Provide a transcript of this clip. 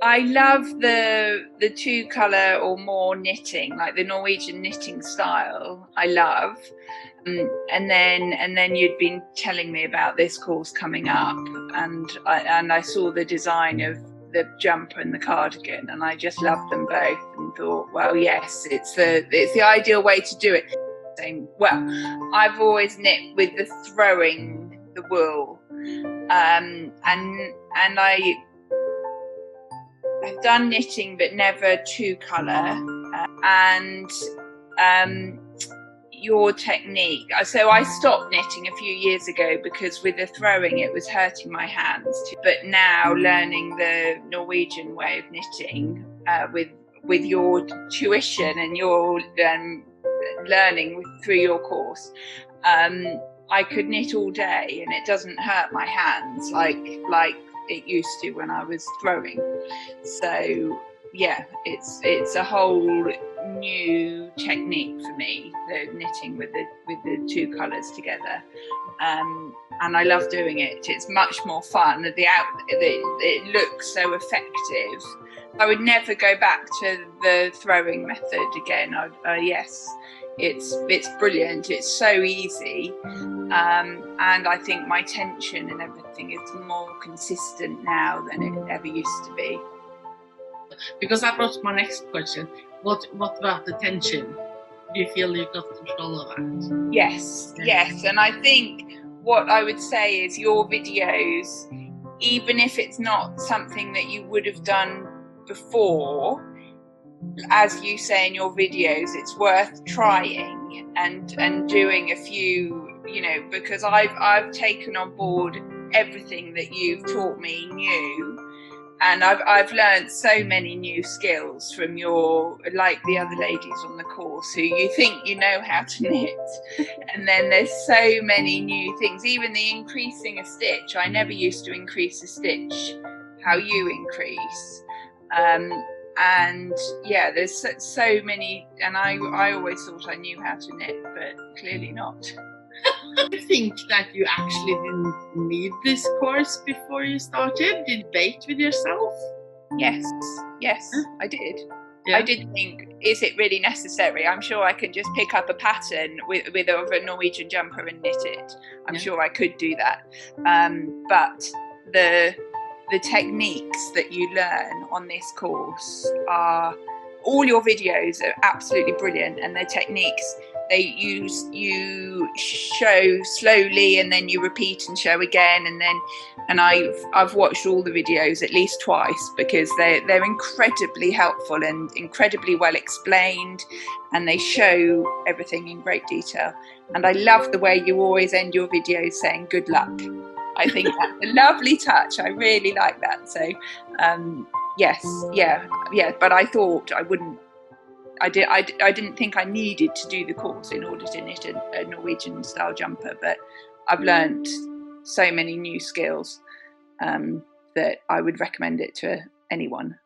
I love the two colour or more knitting, like the Norwegian knitting style. I love, and then you'd been telling me about this course coming up, and I saw the design of the jumper and the cardigan, and I just loved them both, and thought, well, yes, it's the ideal way to do it. Well, I've always knit with the throwing the wool, and I've done knitting but never two colour, and your technique. So I stopped knitting a few years ago because with the throwing it was hurting my hands. But now learning the Norwegian way of knitting with your tuition and your learning through your course, I could knit all day and it doesn't hurt my hands like it used to when I was throwing. So yeah, it's a whole new technique for me, the knitting with the two colours together, and I love doing it. It's much more fun. It looks so effective. I would never go back to the throwing method again. Yes, it's brilliant. It's so easy, and I think my tension and everything is more consistent now than it ever used to be. Because that was my next question. What about the tension? Do you feel you got control of that? Yes, and I think what I would say is your videos, even if it's not something that you would have done before, as you say in your videos, it's worth trying and doing a few, because I've taken on board everything that you've taught me new. And I've learned so many new skills from like the other ladies on the course, who you think you know how to knit, and then there's so many new things. Even the increasing a stitch, I never used to increase a stitch how you increase, and yeah, there's so many. And I always thought I knew how to knit, but clearly not. I think that you actually didn't need this course before you started. Did you debate with yourself? Yes, I did. Yeah. I did think, is it really necessary? I'm sure I can just pick up a pattern with a Norwegian jumper and knit it. I'm sure I could do that. But the techniques that you learn on this course are, all your videos are absolutely brilliant, and the techniques you show slowly and then you repeat and show again, and I've watched all the videos at least twice, because they're incredibly helpful and incredibly well explained, and they show everything in great detail. And I love the way you always end your videos saying good luck. I think that's a lovely touch. I really like that. So yes, but I thought I wouldn't. I didn't think I needed to do the course in order to knit a Norwegian style jumper, but I've learnt so many new skills that I would recommend it to anyone.